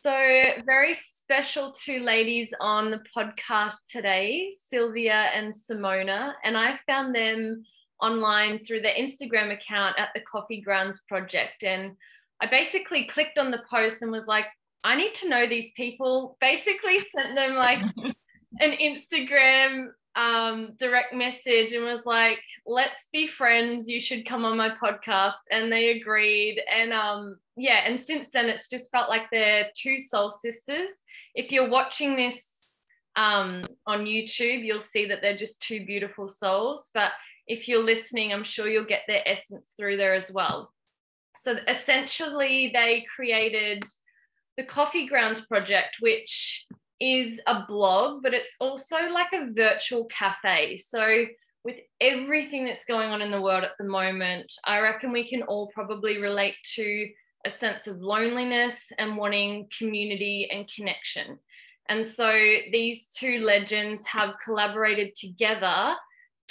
So, very special two ladies on the podcast today, Silvia and Simona. And I found them online through their Instagram account at the Coffee Grounds Project. And I basically clicked on the post and was like, I need to know these people. Basically, sent them like an Instagram direct message and was like, let's be friends, you should come on my podcast. And they agreed. And and since then it's just felt like they're two soul sisters. If you're watching this on YouTube, you'll see that they're just two beautiful souls, but if you're listening, I'm sure you'll get their essence through there as well. So essentially they created the Coffee Grounds Project, which is a blog, but it's also like a virtual cafe. So with everything that's going on in the world at the moment, I reckon we can all probably relate to a sense of loneliness and wanting community and connection. And so these two legends have collaborated together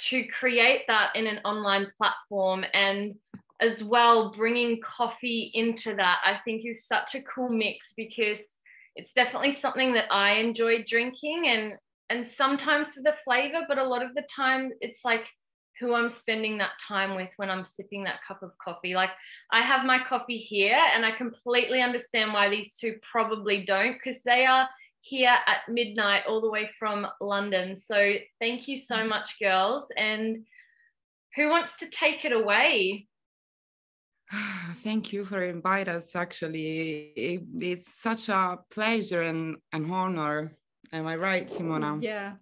to create that in an online platform, and as well bringing coffee into that, I think is such a cool mix, because it's definitely something that I enjoy drinking and sometimes for the flavor, but a lot of the time it's like who I'm spending that time with when I'm sipping that cup of coffee. Like I have my coffee here and I completely understand why these two probably don't, because they are here at midnight all the way from London. So thank you so much, girls. And who wants to take it away? Thank you for inviting us. Actually, it's such a pleasure and an honor. Am I right, Simona? Yeah.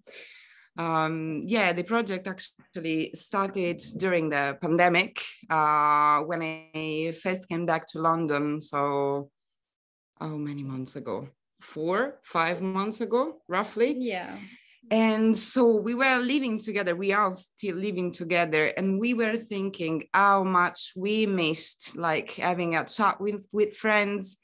The project actually started during the pandemic when I first came back to London. So how many months ago? 4-5 months ago, roughly. Yeah. And so we were living together. We are still living together. And we were thinking how much we missed, like having a chat with friends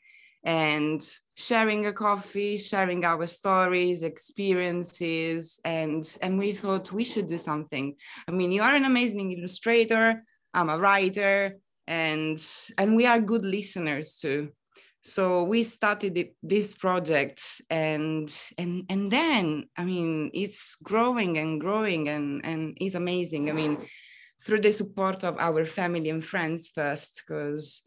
and sharing a coffee, sharing our stories, experiences. And we thought we should do something. I mean, you are an amazing illustrator. I'm a writer. And we are good listeners too. So we started this project, and then, I mean, it's growing and growing, and it's amazing. I mean, through the support of our family and friends first, because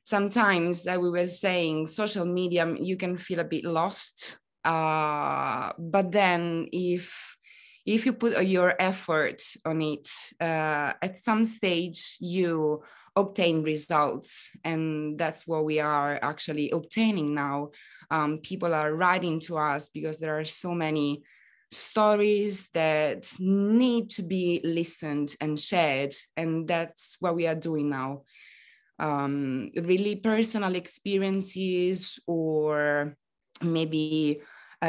sometimes, we were saying, social media, you can feel a bit lost. But then if you put your effort on it, at some stage you obtain results, and that's what we are actually obtaining now. People are writing to us because there are so many stories that need to be listened and shared, and that's what we are doing now. Really personal experiences, or maybe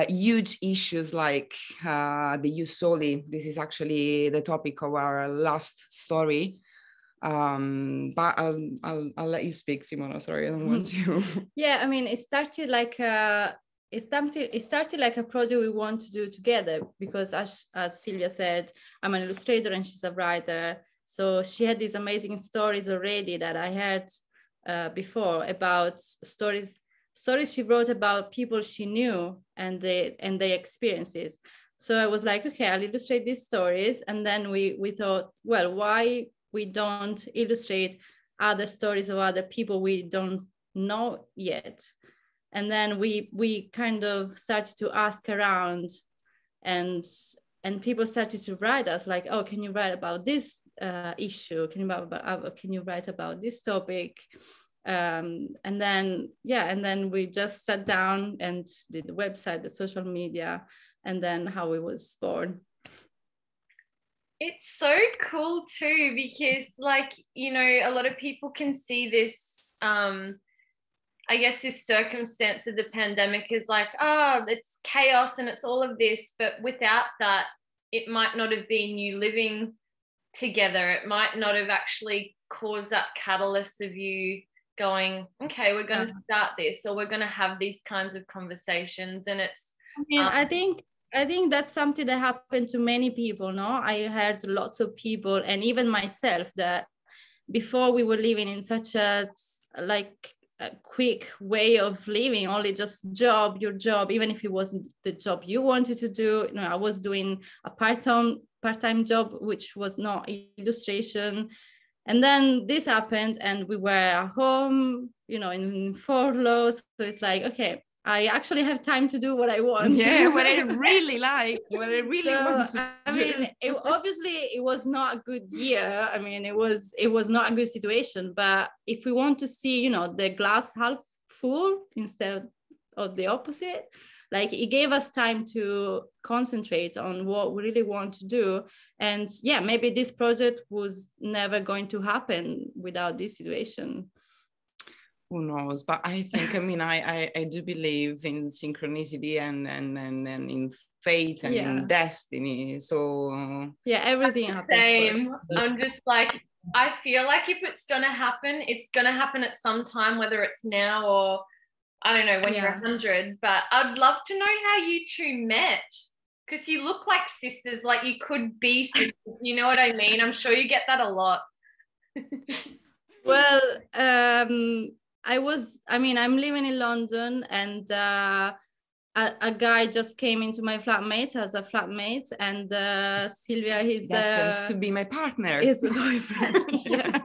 huge issues like the use soli. This is actually the topic of our last story. But I'll let you speak, Simona. Sorry, I don't want you. Yeah, I mean, it started like a project we want to do together, because as Silvia said, I'm an illustrator and she's a writer. So she had these amazing stories already that I heard before, about stories she wrote about people she knew and their experiences. So I was like, okay, I'll illustrate these stories. And then we thought, well, why we don't illustrate other stories of other people we don't know yet? And then we kind of started to ask around, and people started to write us like, oh, can you write about this issue? Can you write about this topic? And then we just sat down and did the website, the social media, and then how it was born. It's so cool too, because like, you know, a lot of people can see this, I guess this circumstance of the pandemic is like, oh, it's chaos and it's all of this, but without that, it might not have been you living together. It might not have actually caused that catalyst of you going, okay, we're going to start this, or we're going to have these kinds of conversations. And it's, I mean, I think that's something that happened to many people. No, I heard lots of people, and even myself, that before we were living in such a like a quick way of living, only just your job, even if it wasn't the job you wanted to do. You know, I was doing a part-time job, which was not illustration. And then this happened and we were at home, you know, in furlough. So it's like, okay, I actually have time to do what I want. Yeah, what I really like, what I really want to do. Mean, obviously it was not a good year. I mean, it was not a good situation. But if we want to see, you know, the glass half full instead of the opposite, like it gave us time to concentrate on what we really want to do. And yeah, maybe this project was never going to happen without this situation. Who knows? But I think, I mean, I do believe in synchronicity and in fate and in destiny. So yeah, everything happens. Same. I'm just like, I feel like if it's gonna happen, it's gonna happen at some time, whether it's now or I don't know when you're 100. But I'd love to know how you two met, because you look like sisters, like you could be sisters. You know what I mean? I'm sure you get that a lot. Well, I'm living in London, and a guy just came into my flatmate as a flatmate, and Silvia, his happens to be my partner. Is a boyfriend. Yeah.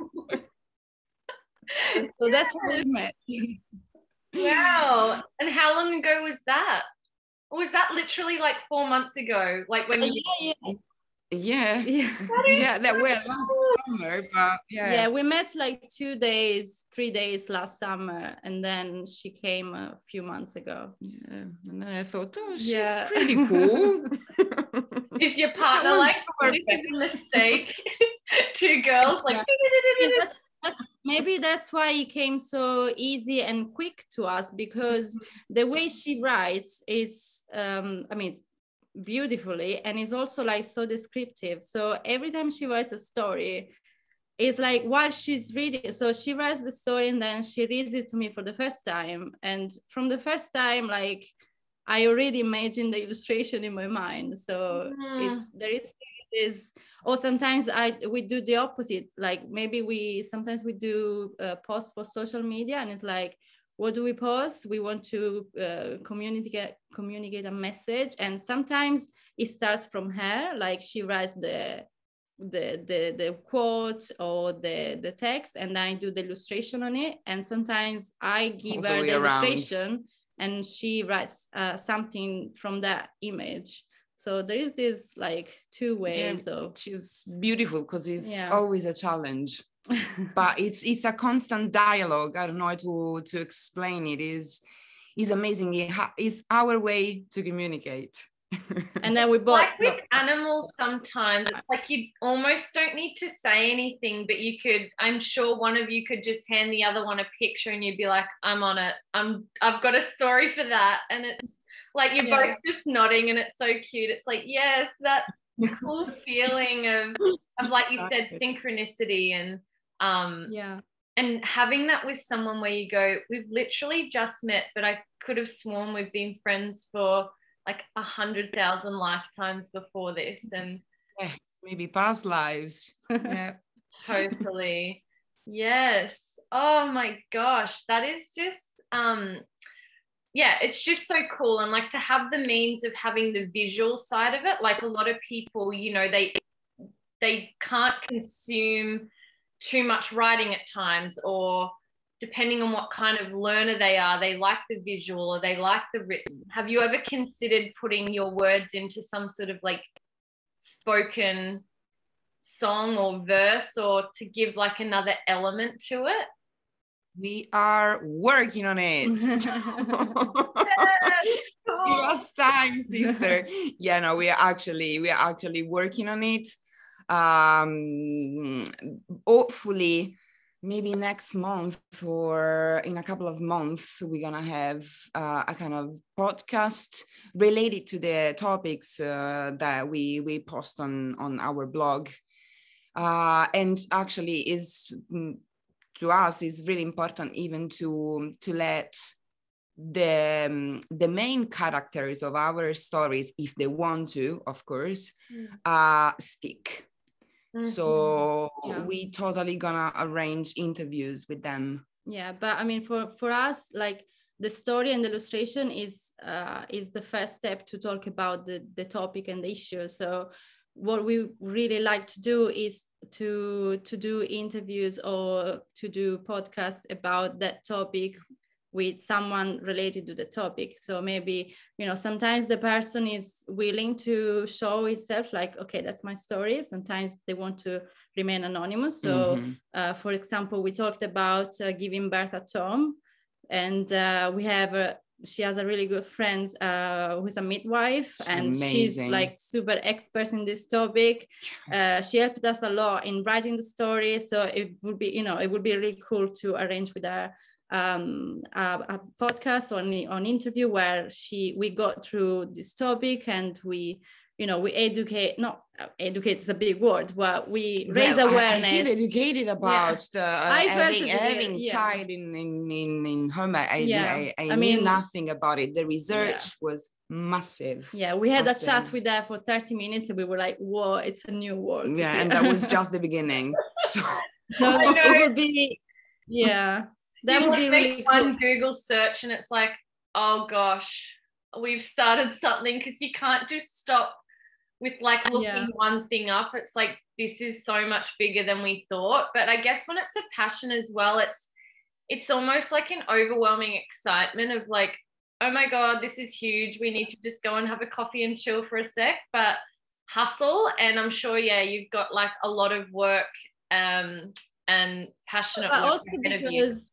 So that's how we met. Wow. And how long ago was that? Or was that literally like 4 months ago? Like when you that were last summer, but we met like 2 days, 3 days last summer, and then she came a few months ago. And then I thought, oh, she's pretty cool. Is your partner like, this is a mistake? 2 girls like maybe that's why it came so easy and quick to us, because the way she writes is beautifully, and is also like so descriptive. So every time she writes a story, it's like while she's reading, so she writes the story and then she reads it to me for the first time, and from the first time, like I already imagined the illustration in my mind. So there is this, or sometimes we do the opposite. Like maybe we do posts for social media, and it's like, what do we post? We want to communicate a message, and sometimes it starts from her, like she writes the quote or the text, and I do the illustration on it. And sometimes I give her the illustration, and she writes something from that image. So there is this like 2 ways of. She's beautiful because it's always a challenge. But it's a constant dialogue. I don't know how to explain it. Is amazing. It's our way to communicate. And then we both like with animals, sometimes it's like you almost don't need to say anything, but you could, I'm sure one of you could just hand the other one a picture and you'd be like, I'm on it. I've got a story for that. And it's like you're both just nodding, and it's so cute. It's like, yes, that cool feeling of like you said, synchronicity and and having that with someone where you go, we've literally just met, but I could have sworn we've been friends for like 100,000 lifetimes before this. And maybe past lives. Yeah. Totally. Yes. Oh my gosh, that is just it's just so cool. And like to have the means of having the visual side of it, like a lot of people, you know, they can't consume too much writing at times, or depending on what kind of learner they are, they like the visual or they like the written. Have you ever considered putting your words into some sort of like spoken song or verse, or to give like another element to it? We are working on it. Give us time, sister. Yeah, no, we are actually working on it. Hopefully maybe next month or in a couple of months, we're gonna have a kind of podcast related to the topics that we post on our blog. And actually is to us is really important even to let the main characters of our stories, if they want to, of course, speak. Mm-hmm. So we totally gonna arrange interviews with them Yeah, but I mean, for us, like the story and the illustration is the first step to talk about the topic and the issue. So what we really like to do is to do interviews or to do podcasts about that topic with someone related to the topic. So maybe, you know, sometimes the person is willing to show itself, like, okay, that's my story. Sometimes they want to remain anonymous. So for example, we talked about giving birth at home, and we have she has a really good friend who's a midwife, and she's like super expert in this topic. She helped us a lot in writing the story. So it would be, you know, it would be really cool to arrange with her a podcast on interview where we go through this topic, and we, you know, we educate, not educate is a big word, but we raise awareness. I feel educated about having child in home. I knew nothing about it. The research was massive. Yeah, we had a chat with her for 30 minutes and we were like, whoa, it's a new world. Yeah, and that was just the beginning. So it would be, that would be really cool. One Google search and it's like, oh gosh, we've started something, because you can't just stop with like looking one thing up. It's like, this is so much bigger than we thought. But I guess when it's a passion as well, it's almost like an overwhelming excitement of like, oh my God, this is huge. We need to just go and have a coffee and chill for a sec, but hustle. And I'm sure, you've got like a lot of work and passionate work. Also because,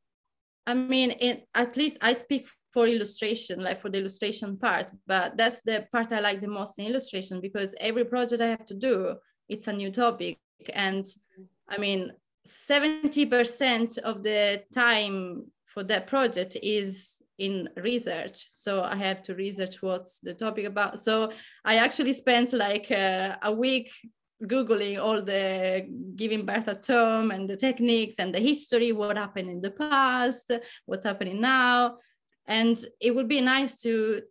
I mean, at least I speak for illustration, like for the illustration part, but that's the part I like the most in illustration, because every project I have to do, it's a new topic. And I mean, 70% of the time for that project is in research. So I have to research what's the topic about. So I actually spent like a week Googling all the giving birth at home and the techniques and the history, what happened in the past, what's happening now. And it would be nice to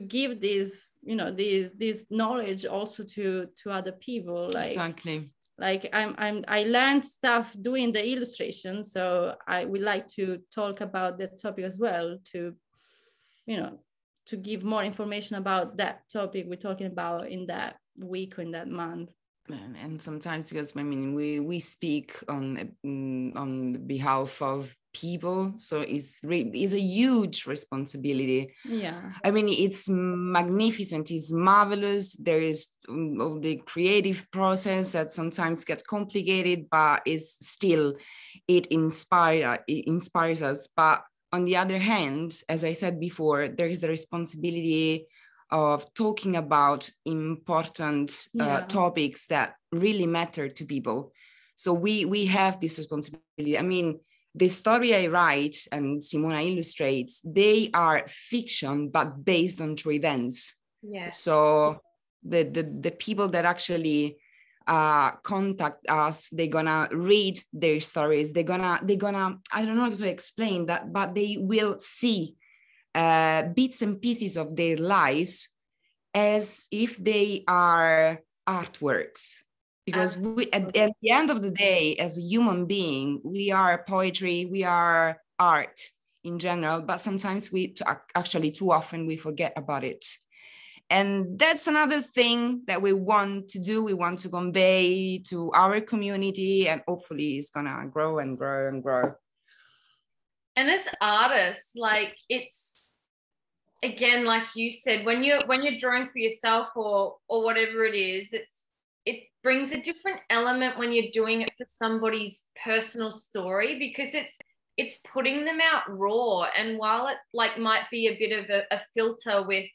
give this, you know, this knowledge also to other people. Like, exactly. Like I learned stuff doing the illustration, so I would like to talk about that topic as well, to, you know, to give more information about that topic we're talking about in that week or in that month. And sometimes, because I mean, we speak on behalf of people, so it's a huge responsibility. Yeah, I mean, it's magnificent, it's marvelous. There is the creative process that sometimes gets complicated, but it inspires us. But on the other hand, as I said before, there is the responsibility of talking about important topics that really matter to people. So we have this responsibility. I mean, the story I write and Simona illustrates, they are fiction, but based on true events. Yeah. So the people that actually contact us, they're gonna read their stories. They're gonna, I don't know how to explain that, but they will see bits and pieces of their lives as if they are artworks, because we, at the end of the day, as a human being, we are poetry, we are art in general, but sometimes actually too often we forget about it. And that's another thing that we want to do. We want to convey to our community, and hopefully it's gonna grow and grow and grow. And as artists, like, it's, again, like you said, when you're drawing for yourself or whatever it is, it brings a different element when you're doing it for somebody's personal story, because it's putting them out raw. And while it like might be a bit of a filter with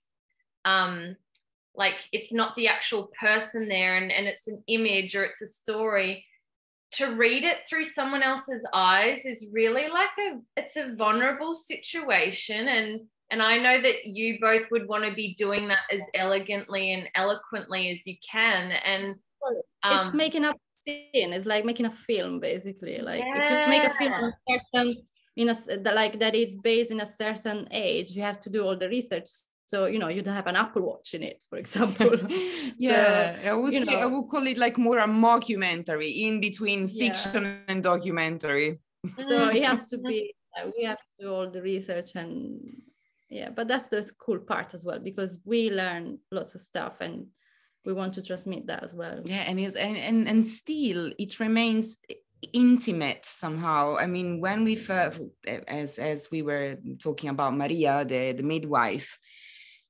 like it's not the actual person there, and it's an image or it's a story, to read it through someone else's eyes is really like it's a vulnerable situation. And I know that you both would want to be doing that as elegantly and eloquently as you can. And it's making a scene. It's like making a film, basically. Like if you make a film that is based in a certain age, you have to do all the research. So, you know, you don't have an Apple Watch in it, for example. Yeah, so, I would call it like more a mockumentary in between fiction and documentary. So it has to be, we have to do all the research, and yeah, but that's the cool part as well, because we learn lots of stuff and we want to transmit that as well. Yeah, and still it remains intimate somehow. I mean, when we first, as we were talking about Maria, the midwife,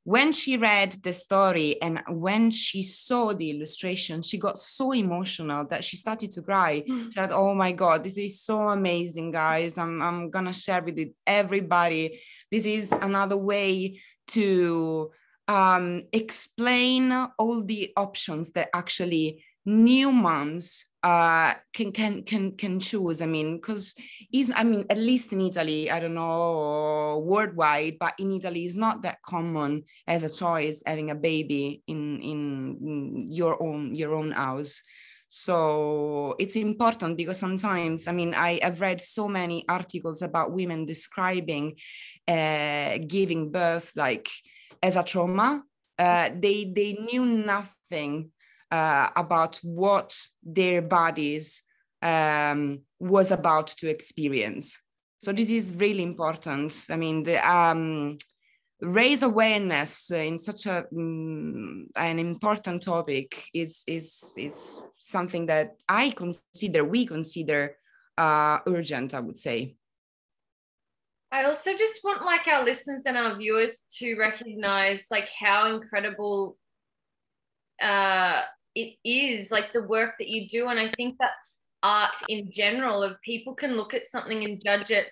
when she read the story and when she saw the illustration, she got so emotional that she started to cry. She said, "Oh my God, this is so amazing, guys. I'm gonna share with it everybody. This is another way to explain all the options that actually new moms can choose." I mean, because at least in Italy, I don't know worldwide, but in Italy it's not that common as a choice having a baby in your own house. So it's important, because sometimes, I mean, I've read so many articles about women describing giving birth like as a trauma. They knew nothing about what their bodies was about to experience. So this is really important. I mean, raise awareness in such an important topic is something that we consider urgent, I would say. I also just want like our listeners and our viewers to recognize like how incredible it is, like the work that you do. And I think that's art in general, of people can look at something and judge it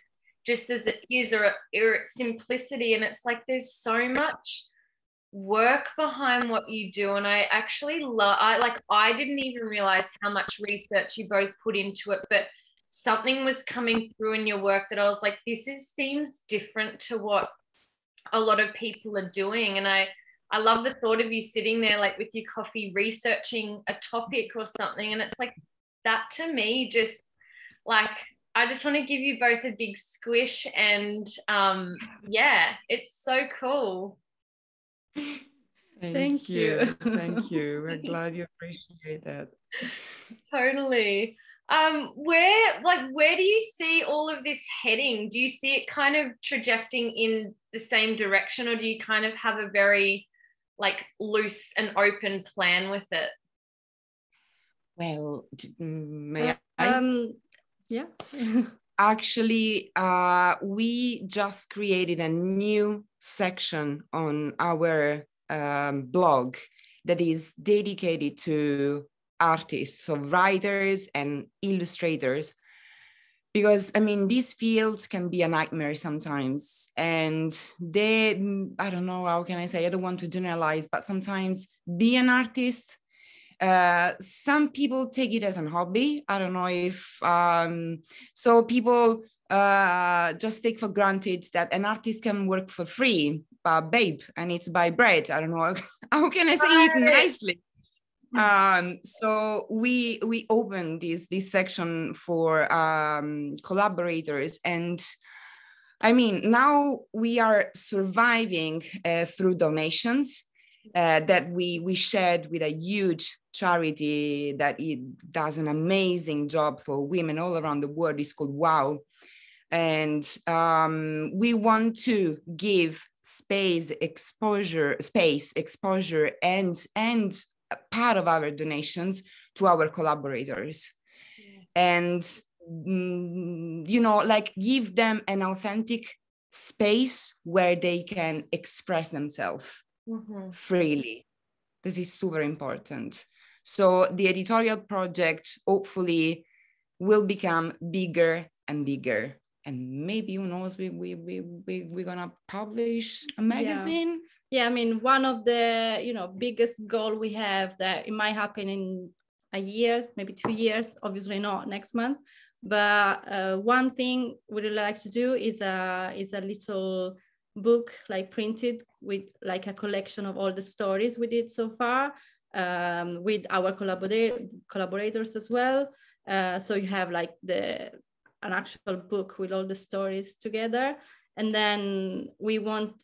just as it is, or its simplicity, and it's like there's so much work behind what you do. And I actually I didn't even realize how much research you both put into it, but something was coming through in your work that I was like, seems different to what a lot of people are doing. And I love the thought of you sitting there like with your coffee researching a topic or something, and it's like that to me just like, I just want to give you both a big squish, and yeah, it's so cool. Thank you. Thank you. We're glad you appreciate that. Totally. Where do you see all of this heading? Do you see it kind of trajecting in the same direction, or do you kind of have a very like loose and open plan with it? Well, may I? Yeah. Actually, we just created a new section on our blog that is dedicated to artists, so writers and illustrators, because I mean, these fields can be a nightmare sometimes, and I don't know, how can I say, I don't want to generalize, but sometimes be an artist, some people take it as a hobby. I don't know if so people just take for granted that an artist can work for free. Babe, I need to buy bread. I don't know how can I say it nicely. So we opened this section for collaborators, and I mean, now we are surviving through donations that we shared with a huge charity that it does an amazing job for women all around the world. It's called WOW. And we want to give space, exposure, and part of our donations to our collaborators. Yeah. And like give them an authentic space where they can express themselves freely. This is super important. So the editorial project hopefully will become bigger and bigger, and maybe, who knows, we're gonna publish a magazine. Yeah, I mean, one of the biggest goal we have, that it might happen in a year, maybe 2 years, obviously not next month, but one thing we'd like to do is a little book, like printed, with like a collection of all the stories we did so far, with our collaborators as well. So you have like an actual book with all the stories together. And then we want,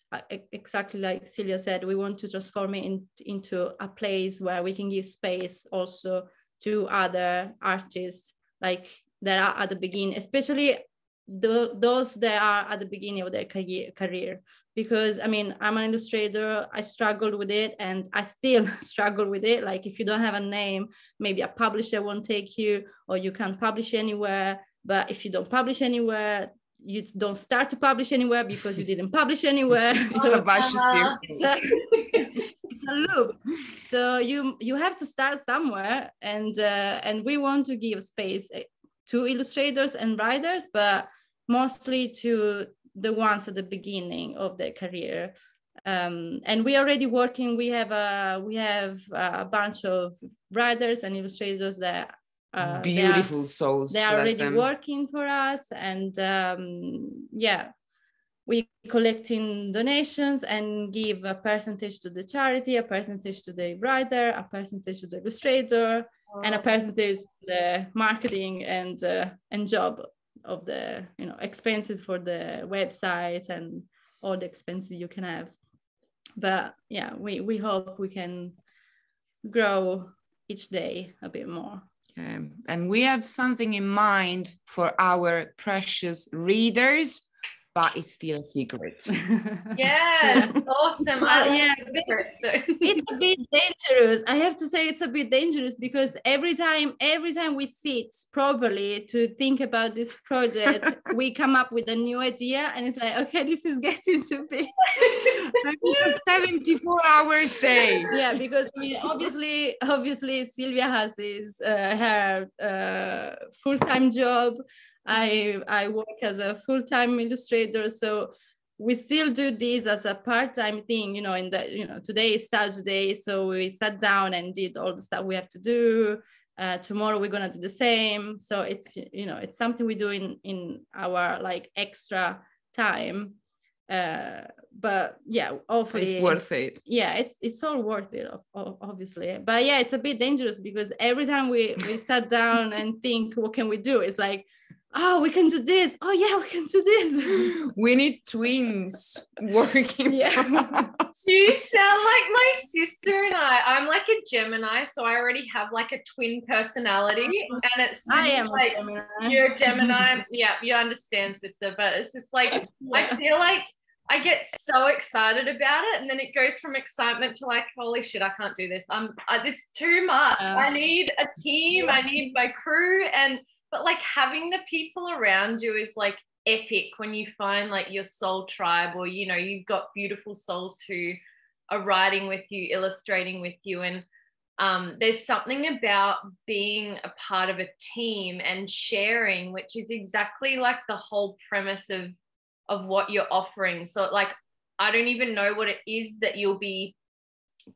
exactly like Silvia said, we want to transform it into a place where we can give space also to other artists, like that are at the beginning, especially those that are at the beginning of their career. Because I mean, I'm an illustrator, I struggled with it and I still struggle with it. Like if you don't have a name, maybe a publisher won't take you, or you can't publish anywhere. But if you don't publish anywhere, you don't start to publish anywhere because you didn't publish anywhere. So it's a loop. So you have to start somewhere, and we want to give space to illustrators and writers, but mostly to the ones at the beginning of their career. And we are already working. We have a bunch of writers and illustrators that beautiful souls. They are already working for us, and yeah, we collecting donations and give a percentage to the charity, a percentage to the writer, a percentage to the illustrator, and a percentage to the marketing and job of the expenses for the website and all the expenses you can have. But yeah, we hope we can grow each day a bit more. And we have something in mind for our precious readers, but it's still a secret. Yes, awesome. Yeah, it's a bit dangerous. I have to say it's a bit dangerous because every time we sit properly to think about this project, we come up with a new idea, and it's like, okay, this is getting too big. A 74-hour day. Yeah, because I mean, obviously, Silvia has her full-time job. I work as a full-time illustrator, so we still do this as a part-time thing, today is Saturday, so we sat down and did all the stuff we have to do. Tomorrow we're gonna do the same. So it's something we do in our like extra time. But yeah, hopefully it's worth it. Yeah, it's all worth it, obviously. But yeah, it's a bit dangerous because every time we sat down and think, what can we do? It's like, oh, we can do this. Oh yeah, we can do this. We need twins working. Yeah. You sound like my sister and I. I'm like a Gemini, so I already have like a twin personality. And it's I am like, a Gemini. You're a Gemini. Yeah, you understand, sister. But it's just like, yeah. I feel like I get so excited about it, and then it goes from excitement to like, holy shit, I can't do this. It's too much. I need a team. I need my crew. But like having the people around you is like epic when you find like your soul tribe, or you've got beautiful souls who are writing with you, illustrating with you, and there's something about being a part of a team and sharing, which is exactly like the whole premise of what you're offering. So like I don't even know what it is that you'll be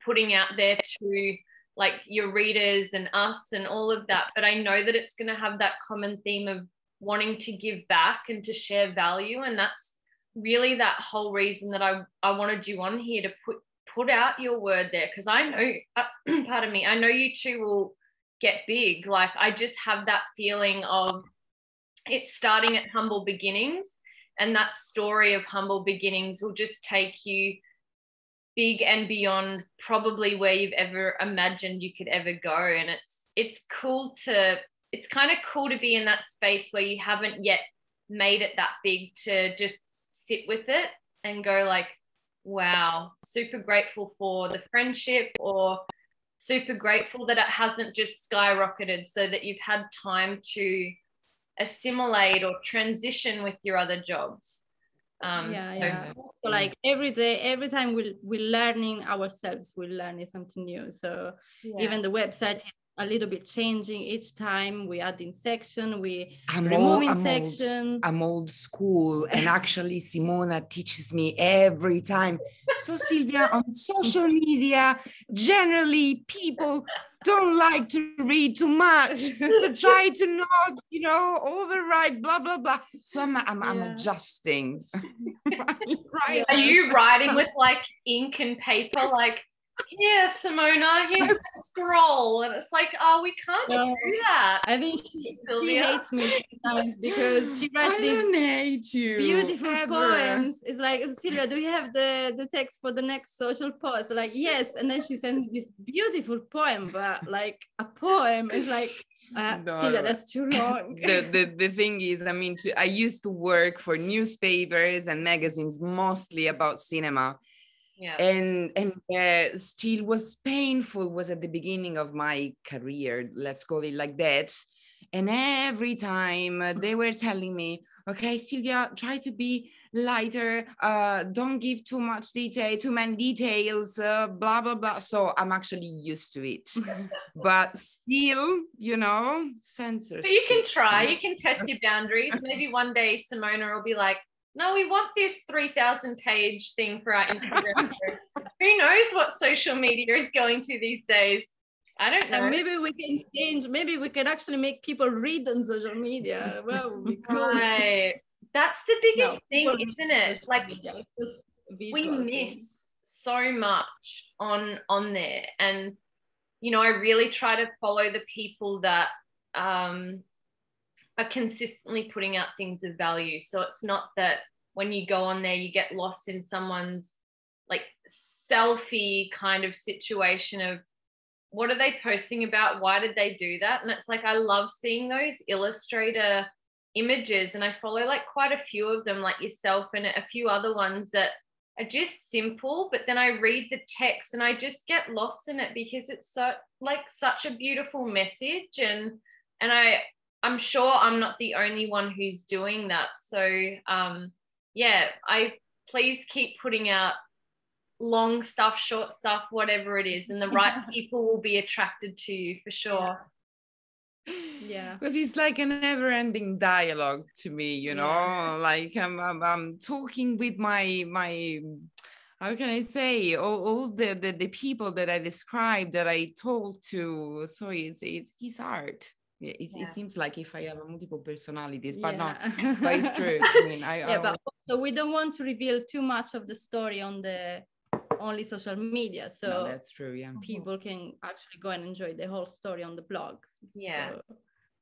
putting out there to like your readers and us and all of that, but I know that it's going to have that common theme of wanting to give back and to share value. And that's really that whole reason that I wanted you on here, to put out your word there, because I know pardon me, I know you two will get big. Like I just have that feeling of it's starting at humble beginnings, and that story of humble beginnings will just take you big and beyond probably where you've ever imagined you could ever go. And it's kind of cool to be in that space where you haven't yet made it that big, to just sit with it and go like, wow, super grateful for the friendship, or super grateful that it hasn't just skyrocketed, so that you've had time to assimilate or transition with your other jobs. So like every day, every time we're learning ourselves, we're learning something new. So even the website is a little bit changing each time. We adding section, removing section. I'm old school, and actually Simona teaches me every time. So Silvia, on social media, generally people don't like to read too much, so try to not, overwrite, blah blah blah. So I'm adjusting. Right. Are you writing with like ink and paper, like here, Simona, here's the scroll. And it's like, oh, we can't do that. I think she hates me sometimes because she writes these beautiful poems. It's like, Silvia, do you have the text for the next social post? Like, yes. And then she sends me this beautiful poem, but like a poem is like, Silvia, that's too long. The thing is, I mean, I used to work for newspapers and magazines, mostly about cinema. Yeah. And still was painful, was at the beginning of my career, let's call it like that. And every time they were telling me, okay, Silvia, try to be lighter, don't give too many details, blah, blah, blah. So I'm actually used to it. But still, you know, censorship. But you can try, you can test your boundaries. Maybe one day Simona will be like, no, we want this 3,000 page thing for our Instagram. Who knows what social media is going to these days? I don't know. And maybe we can change, maybe we can actually make people read on social media. Well, we could. Right. That's the biggest thing, isn't it? Like, we miss so much on there. And, you know, I really try to follow the people that are consistently putting out things of value. So it's not that when you go on there, you get lost in someone's like selfie kind of situation of what are they posting about? Why did they do that? And it's like, I love seeing those illustrator images, and I follow like quite a few of them, like yourself and a few other ones that are just simple, but then I read the text and I just get lost in it because it's so like such a beautiful message. And I'm sure I'm not the only one who's doing that. So yeah, I please keep putting out long stuff, short stuff, whatever it is, and the right people will be attracted to you for sure. Yeah, because it's like a never-ending dialogue to me, you know. Like I'm talking with my how can I say, all the people that I described, that I told to. So it's art. It seems like if I have multiple personalities, but no, but it's true. I mean, but also we don't want to reveal too much of the story on the only social media, so no, that's true. Yeah, people can actually go and enjoy the whole story on the blogs. Yeah, so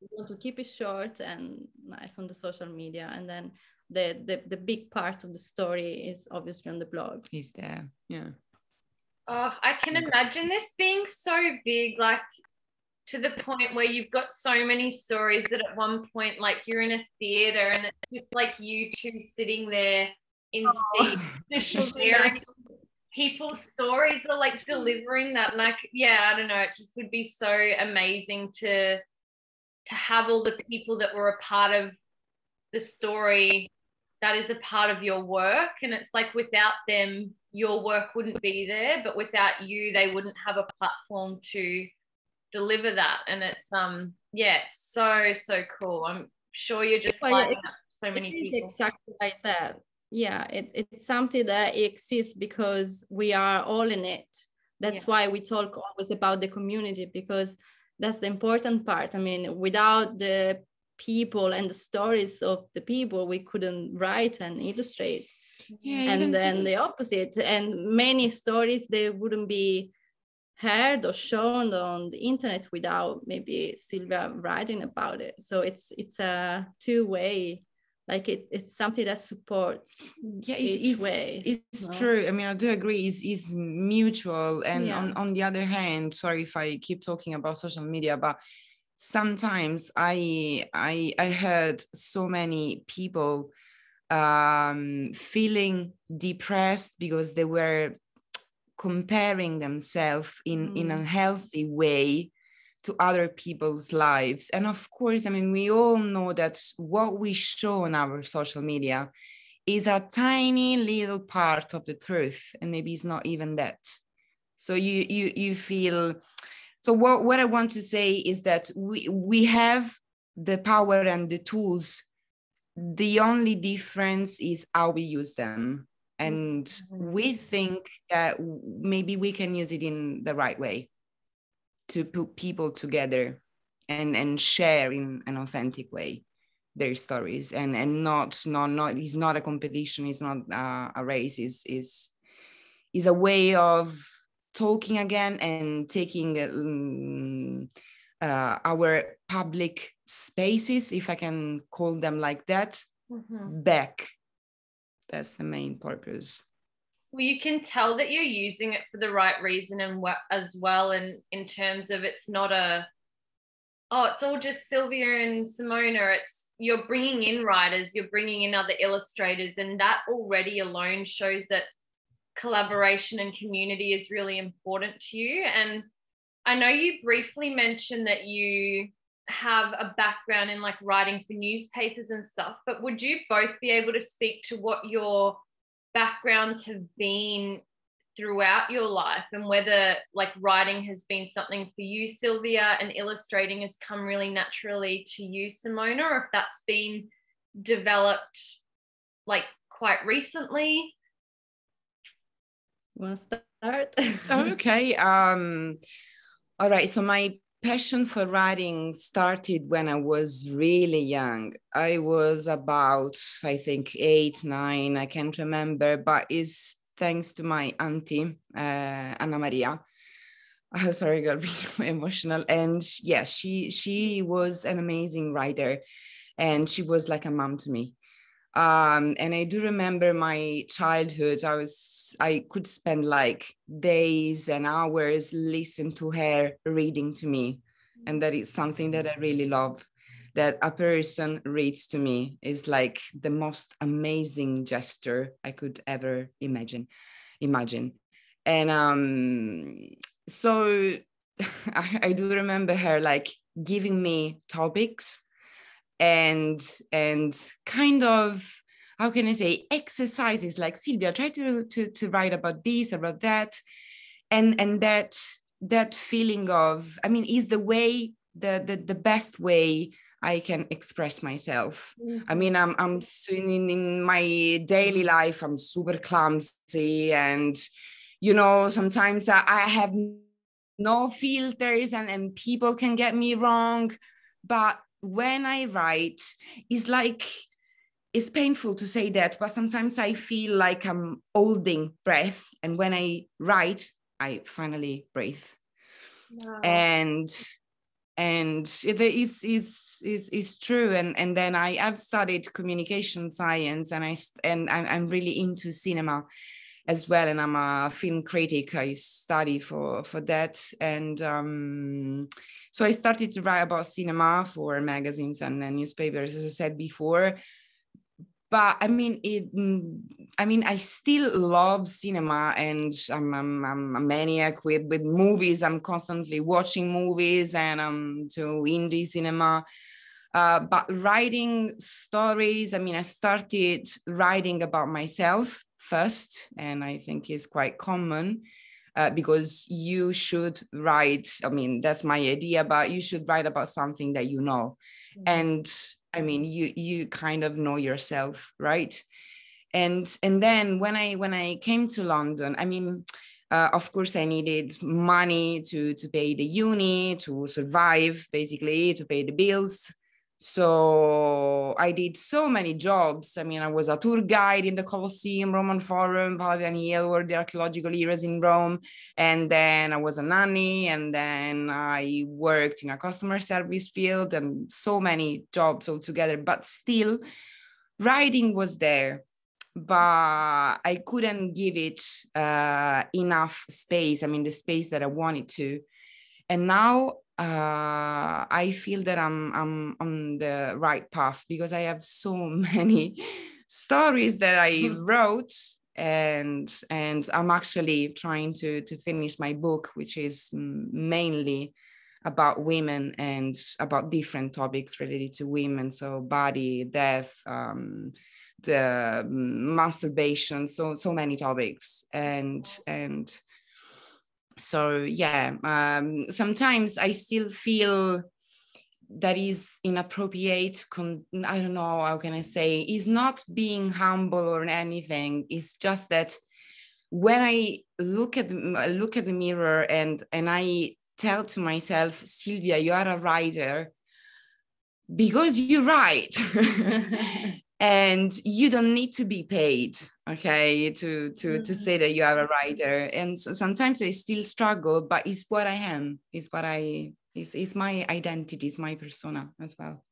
we want to keep it short and nice on the social media, and then the big part of the story is obviously on the blog. He's there. Yeah. Oh, I can imagine this being so big, like to the point where you've got so many stories that at one point, like you're in a theater and it's just like you two sitting there in seats, just sharing people's stories, or like delivering that. And I don't know, it just would be so amazing to have all the people that were a part of the story that is a part of your work. And it's like, without them, your work wouldn't be there, but without you, they wouldn't have a platform to deliver that. And it's it's so cool. I'm sure you're just lighting up so many people. It's exactly like that. Yeah, it's something that exists because we are all in it. That's why we talk always about the community, because that's the important part. I mean, without the people and the stories of the people, we couldn't write and illustrate. And then the opposite, and many stories, they wouldn't be heard or shown on the internet without maybe Silvia writing about it. So it's a two-way, like it's something that supports each way. It's true. I mean, I do agree. It's mutual. And on the other hand, sorry if I keep talking about social media, but sometimes I heard so many people feeling depressed because they were comparing themselves in a healthy way to other people's lives. And of course, I mean, we all know that what we show on our social media is a tiny little part of the truth, and maybe it's not even that. So you feel. So what I want to say is that we have the power and the tools. The only difference is how we use them. And we think that maybe we can use it in the right way to put people together and share in an authentic way their stories, and not it's not a competition, it's not a race, is a way of talking again and taking our public spaces, if I can call them like that, back. That's the main purpose. Well, you can tell that you're using it for the right reason and as well. And in terms of, it's not it's all just Silvia and Simona. You're bringing in writers, you're bringing in other illustrators, and that already alone shows that collaboration and community is really important to you. And I know you briefly mentioned that you have a background in like writing for newspapers and stuff, but would you both be able to speak to what your backgrounds have been throughout your life, and whether like writing has been something for you, Silvia, and illustrating has come really naturally to you, Simona, or if that's been developed like quite recently? You want to start? Okay. All right. So my passion for writing started when I was really young. I was about, I think, 8, 9, I can't remember, but it's thanks to my auntie, Anna Maria. Sorry, I got really emotional. And yes, she was an amazing writer, and she was like a mom to me. And I do remember my childhood. I could spend like days and hours listening to her reading to me. And that is something that I really love, that a person reads to me is like the most amazing gesture I could ever imagine. And so I do remember her like giving me topics and kind of, how can I say, exercises like, Silvia, try to write about this, about that. And that feeling of, I mean, is the way, the best way I can express myself. I mean, I'm in my daily life, I'm super clumsy, and sometimes I have no filters, and people can get me wrong. But when I write, it's painful to say that, but sometimes I feel like I'm holding breath, and when I write, I finally breathe. Wow. And it is true. And then I have studied communication science, and I'm really into cinema as well, and I'm a film critic. I study for that, and so I started to write about cinema for magazines and newspapers, as I said before. But I mean, I still love cinema, and I'm a maniac with movies. I'm constantly watching movies, and I'm to indie cinema. But writing stories, I mean, I started writing about myself first, and I think is quite common, because you should write, I mean, that's my idea, but you should write about something that you know. Mm-hmm. And I mean, you kind of know yourself, right? And then when I came to London, I mean, of course, I needed money to pay the uni, to survive, basically, to pay the bills. So I did so many jobs. I mean, I was a tour guide in the Colosseum, Roman Forum, Palatine Hill, or the archaeological eras in Rome. And then I was a nanny, and then I worked in a customer service field, and so many jobs altogether. But still, writing was there, but I couldn't give it enough space. I mean, the space that I wanted to. And now I feel that I'm on the right path, because I have so many stories that I wrote, and I'm actually trying to finish my book, which is mainly about women and about different topics related to women, so body, death, the masturbation, so many topics, and so yeah, sometimes I still feel that is inappropriate. I don't know, how can I say, is not being humble or anything. It's just that when I look at the mirror and I tell to myself, Silvia, you are a writer because you write. and you don't need to be paid, okay, to say that you are a writer. And so sometimes I still struggle, but it's what I am, it's my identity, it's my persona as well.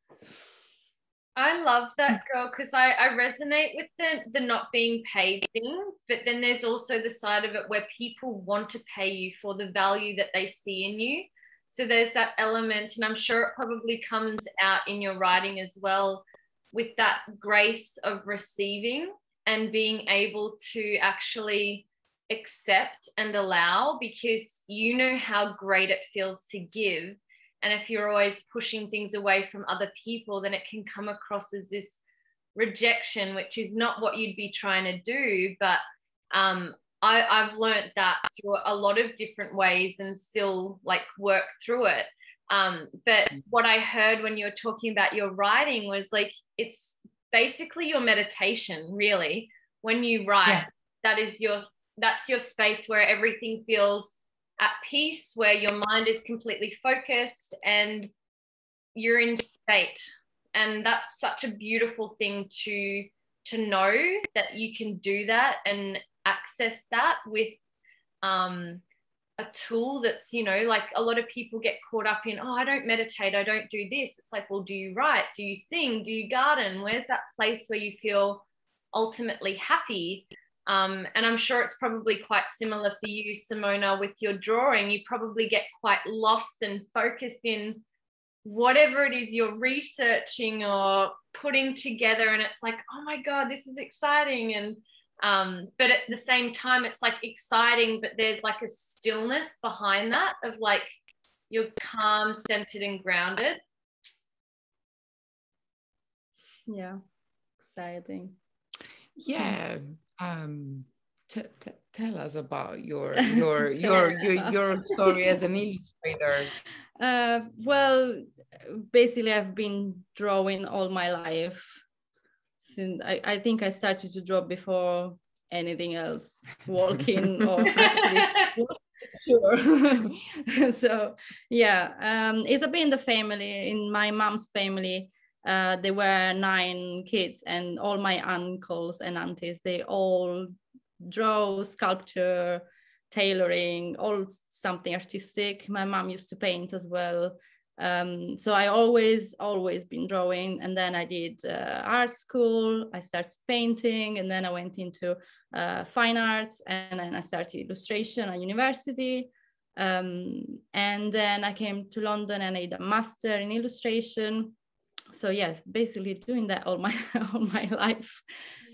I love that, girl, because I resonate with the not being paid thing, but then there's also the side of it where people want to pay you for the value that they see in you. So there's that element, and I'm sure it probably comes out in your writing as well, with that grace of receiving and being able to actually accept and allow, because you know how great it feels to give. And if you're always pushing things away from other people, then it can come across as this rejection, which is not what you'd be trying to do. But I've learned that through a lot of different ways and still like work through it. But what I heard when you were talking about your writing was like, it's basically your meditation, really. When you write, that's your space where everything feels at peace, where your mind is completely focused and you're in state. And that's such a beautiful thing to know that you can do that and access that with a tool that's, you know, like a lot of people get caught up in, oh, I don't meditate, I don't do this. It's like, well, do you write? Do you sing? Do you garden? Where's that place where you feel ultimately happy? And I'm sure it's probably quite similar for you, Simona, with your drawing. You probably get quite lost and focused in whatever it is you're researching or putting together. And it's like, oh my God, this is exciting. And but at the same time, it's like exciting, but there's like a stillness behind that of like you're calm, centered, and grounded. Yeah, exciting. Yeah. Tell us about your story as an illustrator. Well, basically, I've been drawing all my life. Since I think I started to draw before anything else, walking or actually sure. So yeah, it's a bit in the family. In my mom's family, there were 9 kids, and all my uncles and aunties, they all draw, sculpture, tailoring, all something artistic. My mom used to paint as well. So I always been drawing, and then I did art school. I started painting, and then I went into fine arts, and then I started illustration at university. And then I came to London and I did a master in illustration. So yes, basically doing that all my life.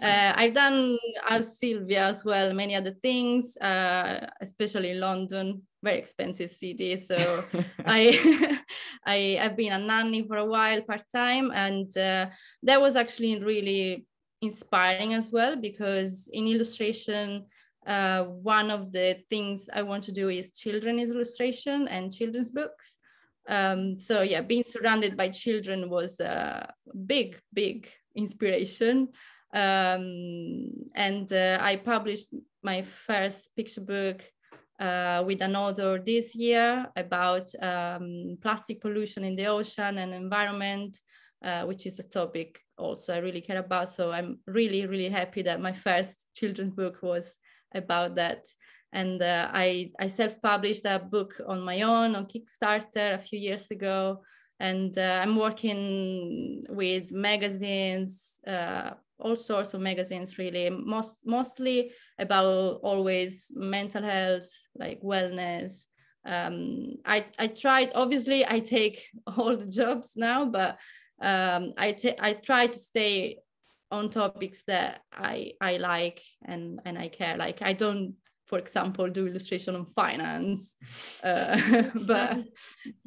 I've done, as Silvia as well, many other things, especially in London, very expensive city. So I've been a nanny for a while, part-time, and that was actually really inspiring as well, because in illustration, one of the things I want to do is children's illustration and children's books. So yeah, being surrounded by children was a big inspiration. And I published my first picture book with an author this year about plastic pollution in the ocean and environment, which is a topic also I really care about. So I'm really happy that my first children's book was about that. And I self-published a book on my own on Kickstarter a few years ago. And I'm working with magazines, all sorts of magazines, really, mostly about always mental health, like wellness. I tried, obviously, I take all the jobs now, but I try to stay on topics that I like and I care. Like I don't, for example, do illustration on finance, but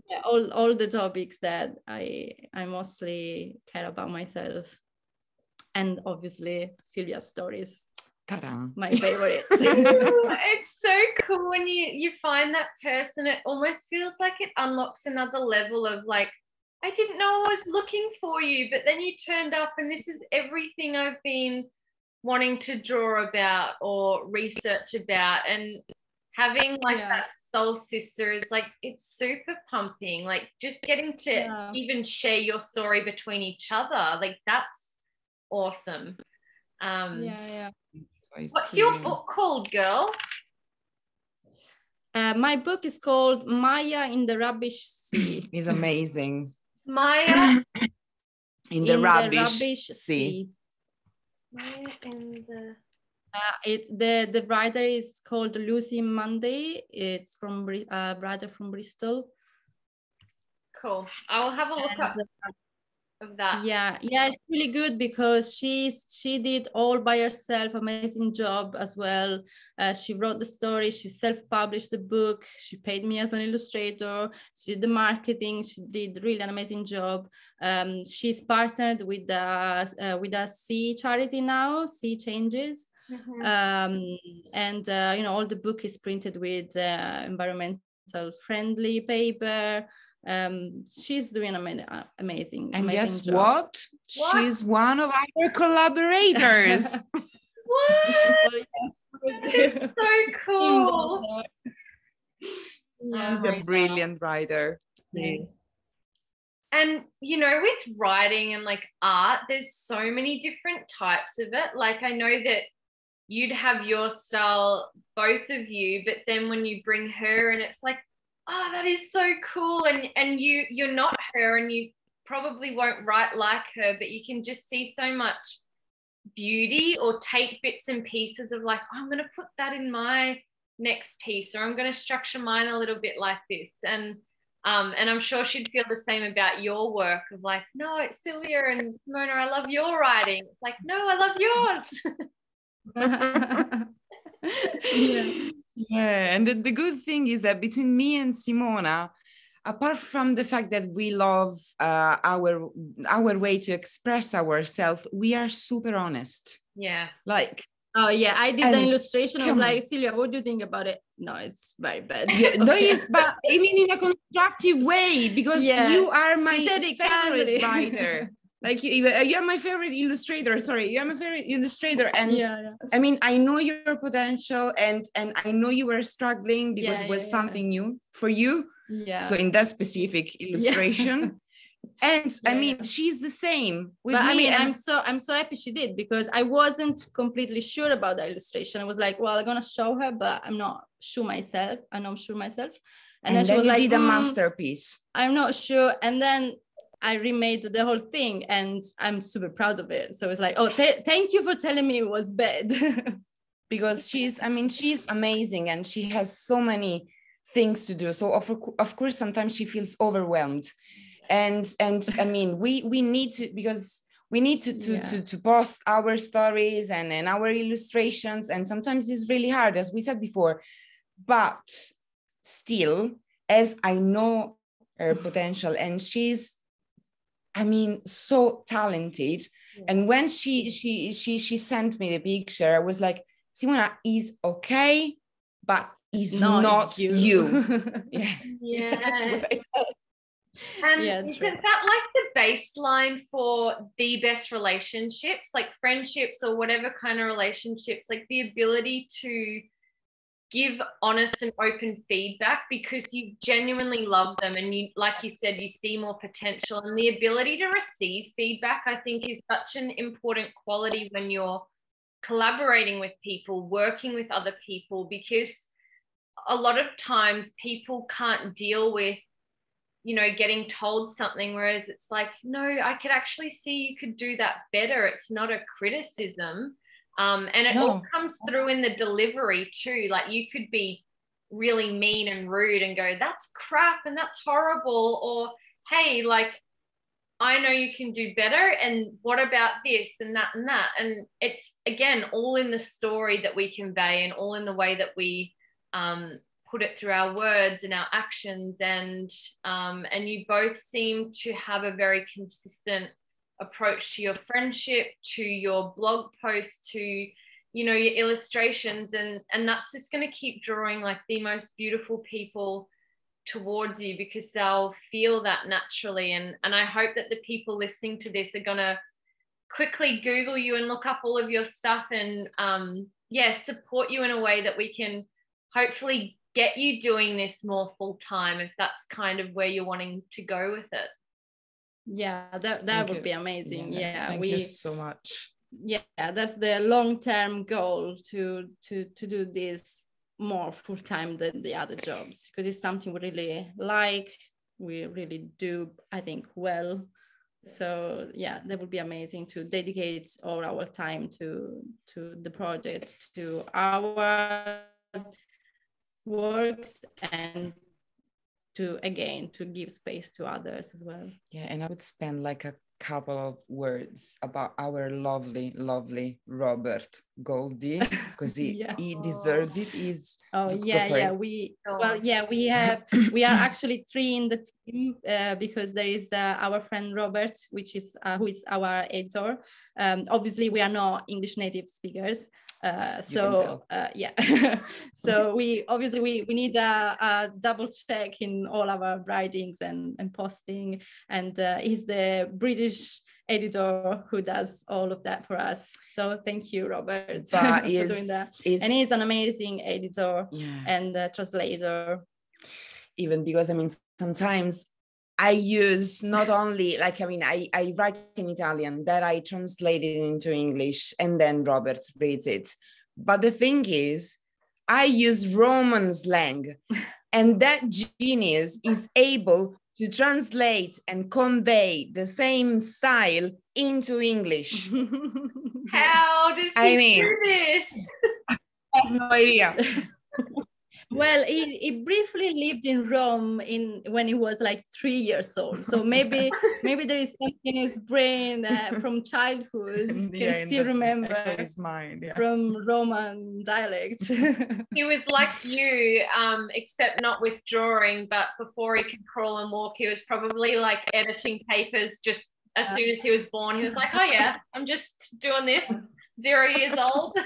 yeah, all the topics that I mostly care about myself. And obviously Silvia's stories. Ta-da. My favorite. It's so cool when you find that person. It almost feels like it unlocks another level of like, I didn't know I was looking for you, but then you turned up and this is everything I've been wanting to draw about or research about. And having like that soul sister is like, it's super pumping. Like just getting to even share your story between each other, like that's awesome. Yeah. What's your book called, girl? My book is called Maya in the Rubbish Sea. It's amazing. Maya in the rubbish sea. Maya in the... the writer is called Lucy Monday. It's from writer from Bristol. Cool. I will have a look up of that. Yeah, it's really good because she did all by herself, amazing job as well. She wrote the story, she self-published the book, she paid me as an illustrator, she did the marketing, she did really an amazing job. She's partnered with a sea charity now, Sea Changes. And you know, all the book is printed with environmental friendly paper. She's doing amazing. And guess job. what? She's one of our collaborators. What? It's so cool. She's a brilliant writer. Yes. And you know, with writing and like art, there's so many different types of it. Like I know that you'd have your style, both of you, but then when you bring her and it's like, oh, that is so cool. And you're not her and you probably won't write like her, but you can just see so much beauty or take bits and pieces of like, oh, I'm going to put that in my next piece, or I'm going to structure mine a little bit like this. And I'm sure she'd feel the same about your work of like, no, it's Silvia and Simona, I love your writing. It's like, no, I love yours. Yeah, and the good thing is that between me and Simona, apart from the fact that we love our way to express ourselves, we are super honest. Yeah. Like, oh yeah, I did the illustration. I was like, Silvia, what do you think about it? No, it's very bad. Yeah, no, it's but I mean in a constructive way, because you are my favorite writer. Like you're my favorite illustrator. Sorry, you're my favorite illustrator, and I mean I know your potential, and I know you were struggling because it was something new for you. Yeah. So in that specific illustration, and I mean she's the same with me. I mean I'm so happy she did, because I wasn't completely sure about the illustration. I was like, well, I'm gonna show her, but I'm not sure myself. I'm not sure myself. And then she was like, did a masterpiece. I'm not sure. And then I remade the whole thing and I'm super proud of it. So it's like, oh, thank you for telling me it was bad. Because she's amazing and she has so many things to do. So of course, sometimes she feels overwhelmed. And I mean, we need to, because we need to post our stories and our illustrations. And sometimes it's really hard, as we said before, but still, as I know her potential, and she's, I mean, so talented. Yeah. And when she sent me the picture, I was like, Simona is okay, but is not you. Yeah. That's what I said. And isn't that like the baseline for the best relationships, like friendships or whatever kind of relationships, like the ability to give honest and open feedback because you genuinely love them, and you, like you said, you see more potential, and the ability to receive feedback, I think, is such an important quality when you're collaborating with people, working with other people, because a lot of times people can't deal with, you know, getting told something, whereas it's like, no, I could actually see you could do that better. It's not a criticism. And it all comes through in the delivery too. Like you could be really mean and rude and go, that's crap and that's horrible. Or, hey, like, I know you can do better. And what about this and that and that? And it's, again, all in the story that we convey and all in the way that we put it through our words and our actions. And you both seem to have a very consistent approach to your friendship, to your blog posts, to, you know, your illustrations, and that's just going to keep drawing like the most beautiful people towards you, because they'll feel that naturally. And I hope that the people listening to this are going to quickly Google you and look up all of your stuff and support you in a way that we can hopefully get you doing this more full time, if that's kind of where you're wanting to go with it. Yeah, that would be amazing. Yeah, thank you so much. Yeah, that's the long-term goal to do this more full-time than the other jobs, because it's something we really like, we really do, I think, well. So yeah, that would be amazing to dedicate all our time to the project, to our works, and to give space to others as well. Yeah, and I would spend like a couple of words about our lovely Robert Goldie, because he deserves it. He's we are actually 3 in the team, because there is our friend Robert, which is who is our editor. Obviously we are not English native speakers, so we obviously we need a double check in all our writings and posting, and he's the British editor who does all of that for us. So thank you, Robert, for doing that. And he's an amazing editor and translator. Even because, I mean, sometimes I use not only, like, I mean, I write in Italian, that I translate it into English, and then Robert reads it. But the thing is, I use Roman slang, and that genius is able to translate and convey the same style into English. How does he do this? I have no idea. Well, he briefly lived in Rome when he was like 3 years old. So maybe there is something in his brain from childhood can still remember his mind, from Roman dialect. He was like you, except not with drawing, but before he could crawl and walk, he was probably like editing papers just as soon as he was born. He was like, oh yeah, I'm just doing this, 0 years old.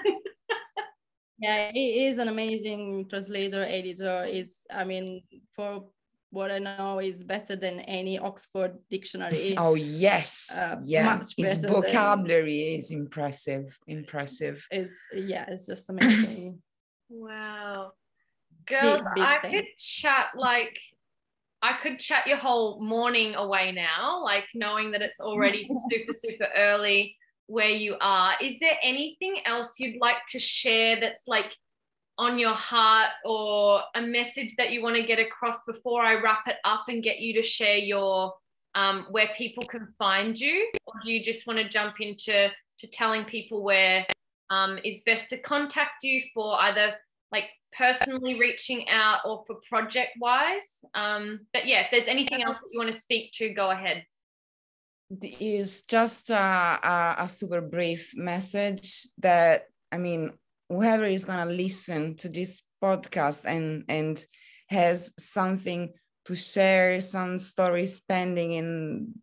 Yeah, he is an amazing translator, editor. I mean, for what I know, is better than any Oxford dictionary. Oh, yes. Much better. His vocabulary is impressive. It's just amazing. Wow. Girls, I could chat your whole morning away now, like knowing that it's already super early where you are. Is there anything else you'd like to share that's like on your heart, or a message that you want to get across before I wrap it up and get you to share your where people can find you? Or do you just want to jump into telling people where is best to contact you for either like personally reaching out or for project wise? But yeah, if there's anything else that you want to speak to, go ahead. Is just a super brief message that, I mean, whoever is going to listen to this podcast and has something to share, some stories pending in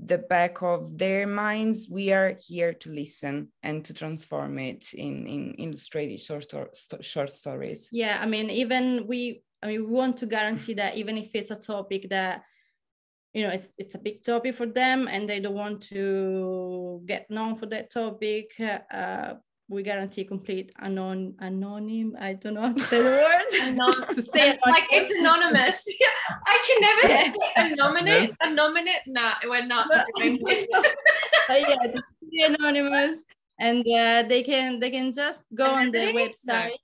the back of their minds, we are here to listen and to transform it in illustrated short stories. Yeah, I mean, we want to guarantee that even if it's a topic that, you know, it's a big topic for them and they don't want to get known for that topic, we guarantee complete anonym. I don't know how to say the word. To stay anonymous. Like it's anonymous. I can never say anonymous. No, we're not doing this. Yeah, to stay anonymous, and they can just go on the website.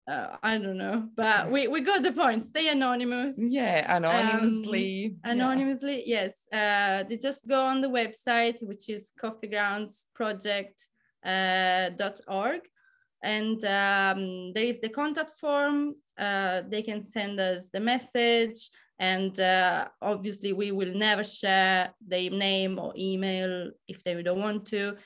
I don't know, but we got the point. Stay anonymous. Yeah, anonymously. Anonymously, yes. They just go on the website, which is coffeegroundsproject.org, and there is the contact form. They can send us the message, and obviously we will never share their name or email if they don't want to.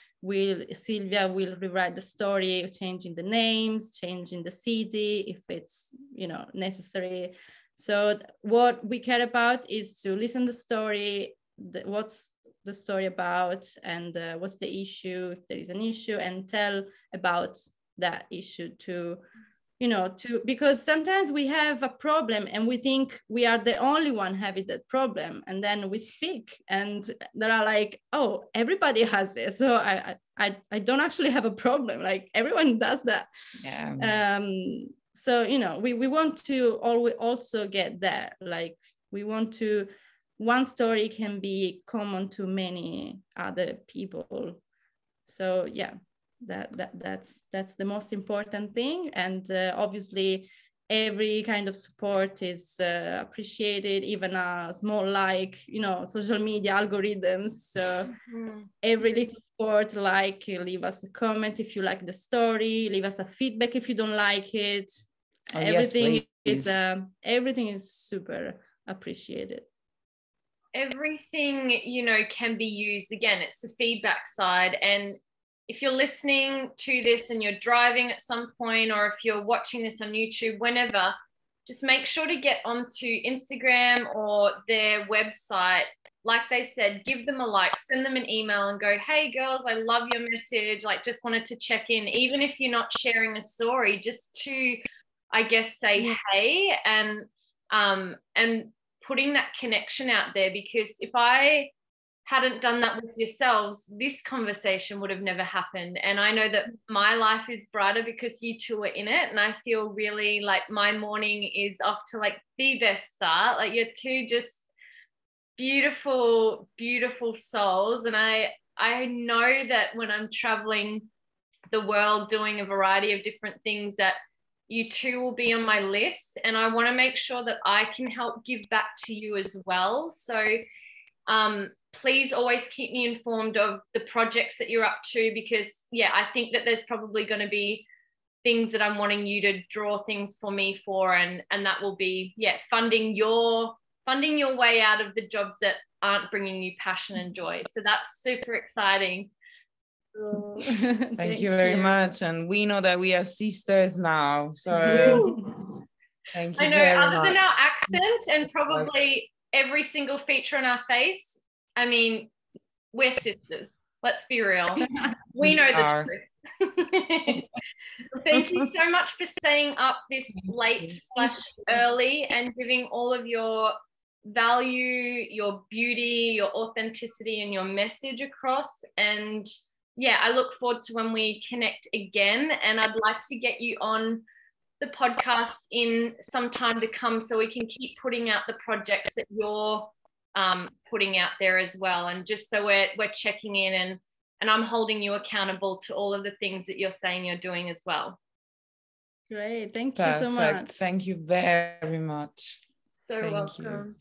Silvia will rewrite the story, changing the names, changing the CD if it's, you know, necessary. So what we care about is to listen to the story, what's the story about, and what's the issue, if there is an issue, and tell about that issue to, you know, because sometimes we have a problem and we think we are the only one having that problem, and then we speak and they are like, oh, everybody has it, so I don't actually have a problem, like everyone does that. So, you know, we want to always also get there, like we want to one story can be common to many other people. So yeah, that's the most important thing. And obviously every kind of support is appreciated, even a small, like, you know, social media algorithms. So every little support, like leave us a comment if you like the story, leave us a feedback if you don't like it. Oh, everything yes, everything is super appreciated. Everything, you know, can be used. Again, it's the feedback side. And if you're listening to this and you're driving at some point, or if you're watching this on YouTube, whenever, just make sure to get onto Instagram or their website. Like they said, give them a like, send them an email and go, hey girls, I love your message. Like, just wanted to check in, even if you're not sharing a story, just to, I guess, say hey, and putting that connection out there. Because if I hadn't done that with yourselves, this conversation would have never happened. And I know that my life is brighter because you two are in it. And I feel really like my morning is off to like the best start. Like, you're two just beautiful, beautiful souls. And I know that when I'm traveling the world doing a variety of different things, that you two will be on my list, and I want to make sure that I can help give back to you as well. So please always keep me informed of the projects that you're up to, because yeah, I think that there's probably going to be things that I'm wanting you to draw things for me for, and that will be funding your way out of the jobs that aren't bringing you passion and joy. So that's super exciting. Thank you very much. And we know that we are sisters now. So thank you. I know, other than our accent and probably every single feature on our face, I mean, we're sisters. Let's be real. We know the truth. Thank you so much for staying up this late/early and giving all of your value, your beauty, your authenticity, and your message across. And yeah, I look forward to when we connect again. And I'd like to get you on the podcast in some time to come, so we can keep putting out the projects that you're putting out there as well. And just so we're checking in, and I'm holding you accountable to all of the things that you're saying you're doing as well. Great. Thank you so much. Thank you very much. So welcome.